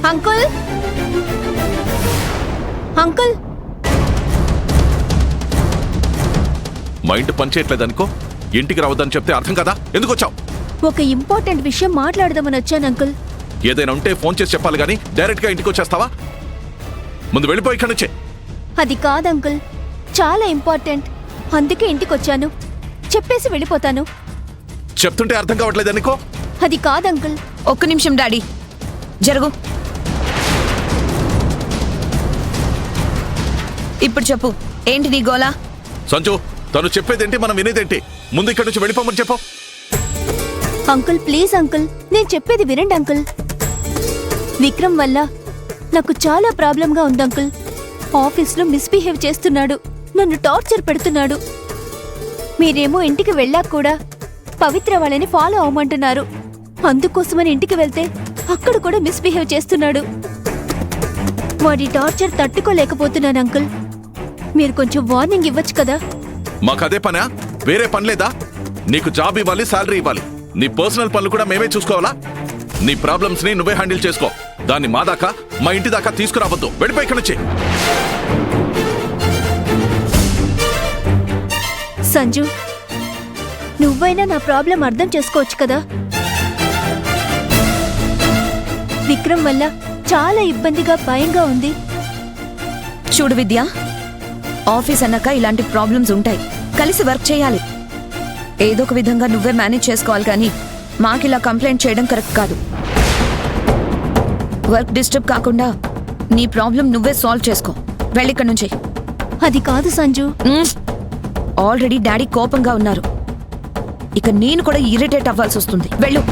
Uncle uncle mind పనిచేయట్లేదు అనుకో. ఇంటికి రావద్దని చెప్తే అర్థం కదా? ఎందుకు వచ్చావు? ఒక ఇంపార్టెంట్ విషయం మాట్లాడదామని వచ్చాను అంకుల్. ఏదైనా ఉంటే ఫోన్ చేసి చెప్పాలి గానీ డైరెక్ట్ గా ఇంటికి వచ్చేస్తావా? ముందు వెళ్ళిపోయి ఇక్కడి నుంచే. అది కాదు అంకుల్, చాలా ఇంపార్టెంట్, అందుకే ఇంటికి వచ్చాను. చెప్పేసి వెళ్ళిపోతాను. చెప్తుంటే అర్థం కావట్లేదు అనుకో. అది కాదు అంకుల్. ఒక్క నిమిషం డాడీ, జరుగు. ఇప్పుడు చెప్పు, ఏంటి నీ గోలా? సంజు, తను చెప్పేదేంటి, మనం వినేదేంటి? ముందు ఇక్కడి నుంచి వెళ్ళిపోమని చెప్పు. అంకుల్ ప్లీజ్ అంకుల్, నేను చెప్పేది వినండి అంకుల్. విక్రమ్ వల్ల నాకు చాలా ప్రాబ్లంగా ఉంది అంకుల్. ఆఫీస్లో మిస్బిహేవ్ చేస్తున్నాడు, నన్ను టార్చర్ పెడుతున్నాడు. మీరేమో ఇంటికి వెళ్ళాక కూడా పవిత్ర వాళ్ళని ఫాలో అవ్వమంటున్నారు. అందుకోసమని ఇంటికి వెళ్తే అక్కడ కూడా మిస్బిహేవ్ చేస్తున్నాడు. వాడి టార్చర్ తట్టుకోలేకపోతున్నాను అంకుల్. మీరు కొంచెం వార్నింగ్ ఇవ్వచ్చు కదా? మాకు అదే పనా? వేరే పని లేదా? నీకు జాబ్ ఇవ్వాలి, శాలరీ ఇవ్వాలి. నీ పర్సనల్ పనులు కూడా మేమే చూసుకోవాలా? నీ ప్రాబ్లమ్స్ ని నువ్వే హ్యాండిల్ చేసుకో. దాన్ని మా దాకా, మా ఇంటి దాకా తీసుకురావద్దు. వెళ్ళిపోయి ఇక్కడి నుంచి. సంజు, నువ్వైనా నా ప్రాబ్లం అర్థం చేసుకోవచ్చు కదా? విక్రమ్ వల్ల చాలా ఇబ్బందిగా, భయంగా ఉంది. చూడు విద్య, ఆఫీస్ అన్నాక ఇలాంటి ప్రాబ్లమ్స్ ఉంటాయి. కలిసి వర్క్ చేయాలి. ఏదో ఒక విధంగా నువ్వే మేనేజ్ చేసుకోవాలి, కానీ మాకిలా కంప్లైంట్ చేయడం కరెక్ట్ కాదు. వర్క్ డిస్టర్బ్ కాకుండా నీ ప్రాబ్లం నువ్వే సాల్వ్ చేసుకో. వెళ్ళిక్కడి నుంచి. అది కాదు సంజు. ఆల్రెడీ డాడీ కోపంగా ఉన్నారు, ఇక నేను కూడా ఇరిటేట్ అవ్వాల్సి వస్తుంది. వెళ్ళు.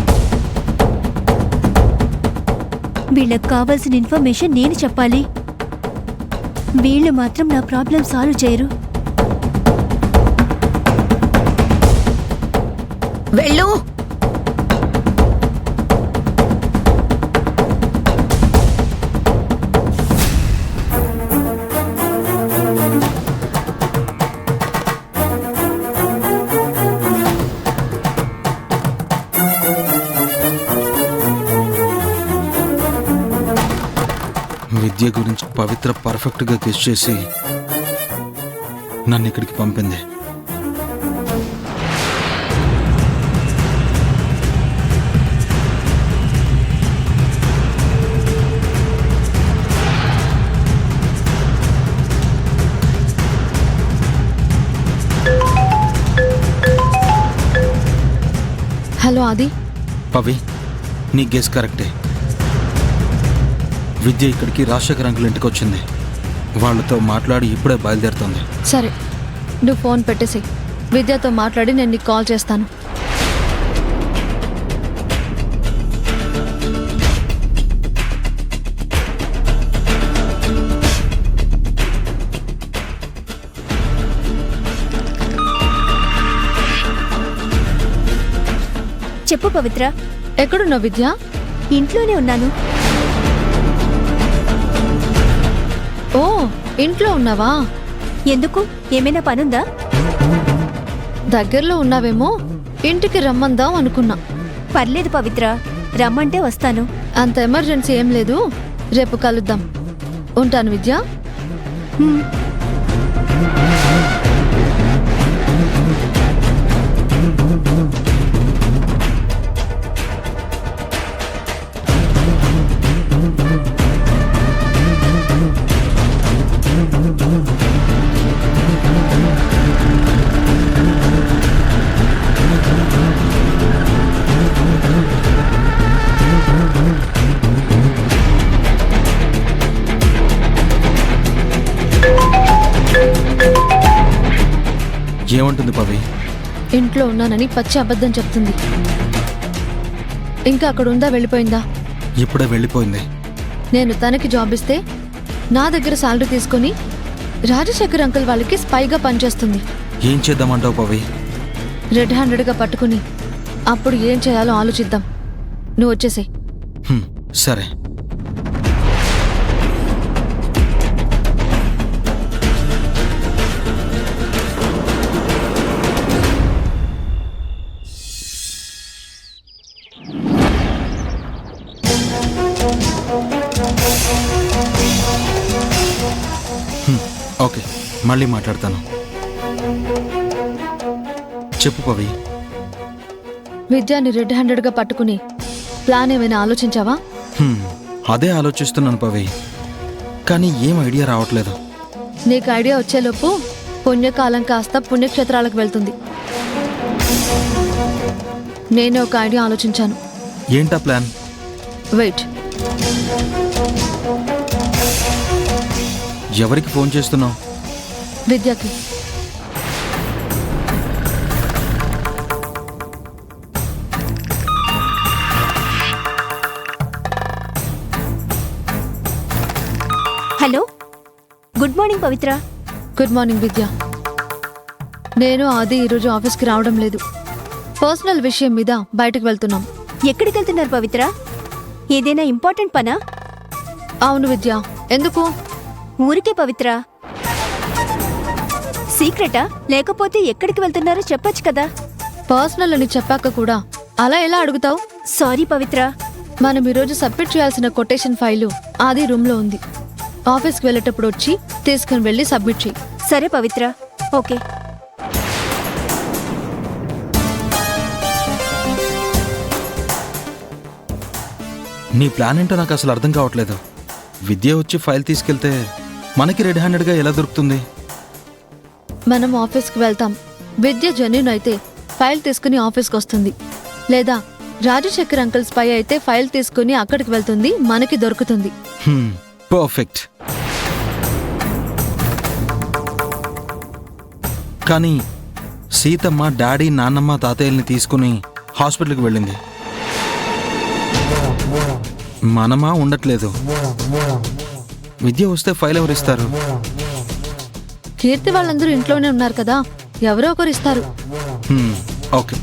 వీళ్ళకి కావాల్సిన ఇన్ఫర్మేషన్ నేను చెప్పాలి. వీళ్ళు మాత్రం నా ప్రాబ్లం సాల్వ్ చేయరు. వెళ్ళు. విద్య గురించి పవిత్ర పర్ఫెక్ట్గా గెస్ చేసి నన్ను ఇక్కడికి పంపింది. హలో ఆది. పవి, నీ గెస్ కరెక్టే. విద్య ఇక్కడికి రాజశేఖర్ అంకుల్ ఇంటికి వచ్చింది. వాళ్ళతో మాట్లాడి ఇప్పుడే బయలుదేరుతుంది. సరే, నువ్వు ఫోన్ పెట్టేసి విద్యతో మాట్లాడి నేను నీకు కాల్ చేస్తాను. చెప్పు పవిత్ర. ఎక్కడున్నావు విద్య? ఇంట్లోనే ఉన్నాను. ఓ, ఇంట్లో ఉన్నావా? ఎందుకు, ఏమైనా పనుందా? దగ్గరలో ఉన్నావేమో, ఇంటికి రమ్మందాం అనుకున్నా. పర్లేదు పవిత్ర, రమ్మంటే వస్తాను. అంత ఎమర్జెన్సీ ఏం లేదు, రేపు కలుద్దాం. ఉంటాను విద్య. ఏమంటుంది పవి? ఇంట్లో ఉన్నానని పచ్చి అబద్ధం చెప్తుంది. ఇంకా అక్కడ ఉందా, వెళ్ళిపోయిందా? ఇప్పుడే వెళ్ళిపోయింది. నేను తనకి జాబ్ ఇస్తే నా దగ్గర శాలరీ తీసుకుని రాజశేఖర్ అంకుల్ వాళ్ళకి స్పైగా పనిచేస్తుంది. ఏం చేద్దామంటావు పవి? రెడ్ హ్యాండెడ్గా పట్టుకుని అప్పుడు ఏం చేయాలో ఆలోచిద్దాం. నువ్వు వచ్చేసేయ్. సరే. ఓకే, మళ్ళీ మాట్లాడతాను. చెప్పు పవి. విద్యాని రెడ్ హ్యాండెడ్గా పట్టుకుని ప్లాన్ ఏమైనా ఆలోచించావా? అదే ఆలోచిస్తున్నాను పవి, కానీ ఏం ఐడియా రావట్లేదు. నీకు ఐడియా వచ్చేలోపు పుణ్యకాలం కాస్త పుణ్యక్షేత్రాలకు వెళ్తుంది. నేను ఒక ఐడియా ఆలోచించాను. ఏంటా ప్లాన్? వెయిట్. ఎవరికి ఫోన్ చేస్తున్నావు? విద్యకి. హలో, గుడ్ మార్నింగ్ పవిత్ర. గుడ్ మార్నింగ్ విద్య. నేను ఆది ఈరోజు ఆఫీస్కి రావడం లేదు. పర్సనల్ విషయం మీద బయటకు వెళ్తున్నాం. ఎక్కడికి వెళ్తున్నారు పవిత్ర? ఏదైనా ఇంపార్టెంట్ పనా? అవును విద్య. ఎందుకు? ఊరికే పవిత్ర. సీక్రెటా? లేకపోతే ఎక్కడికి వెళ్తున్నారో చెప్పొచ్చు కదా. పర్సనల్ అని చెప్పాక కూడా అలా ఎలా అడుగుతావు? సారీ పవిత్ర. మనం ఈరోజు సబ్మిట్ చేయాల్సిన కొటేషన్ ఫైలు ఆది రూమ్లో ఉంది. ఆఫీస్కి వెళ్ళేటప్పుడు వచ్చి తీసుకుని వెళ్ళి సబ్మిట్ చేయి. సరే పవిత్ర, ఓకే. నీ ప్లాన్ ఏంటో నాకు అసలు అర్థం కావట్లేదు. విద్య వచ్చి ఫైల్ తీసుకెళ్తే మనకి రెడ్ హ్యాండెడ్గా ఎలా దొరుకుతుంది? మనం ఆఫీస్కి వెళ్తాం. విద్య జెన్యూన్ అయితే ఫైల్ తీసుకుని ఆఫీస్కి వస్తుంది. లేదా రాజశేఖర్ అంకుల్ స్పై అయితే ఫైల్ తీసుకుని అక్కడికి వెళ్తుంది, మనకి దొరుకుతుంది. పర్ఫెక్ట్. కానీ సీతమ్మ డాడీ, నాన్నమ్మ, తాతయ్యల్ని తీసుకుని హాస్పిటల్కి వెళ్ళింది. మనమా ఉండట్లేదు. విద్య వస్తే ఫైల్ ఎవరిస్తారు? కీర్తి వాళ్ళందరూ ఇంట్లోనే ఉన్నారు కదా, ఎవరో ఒకరు ఇస్తారు. ఓకే.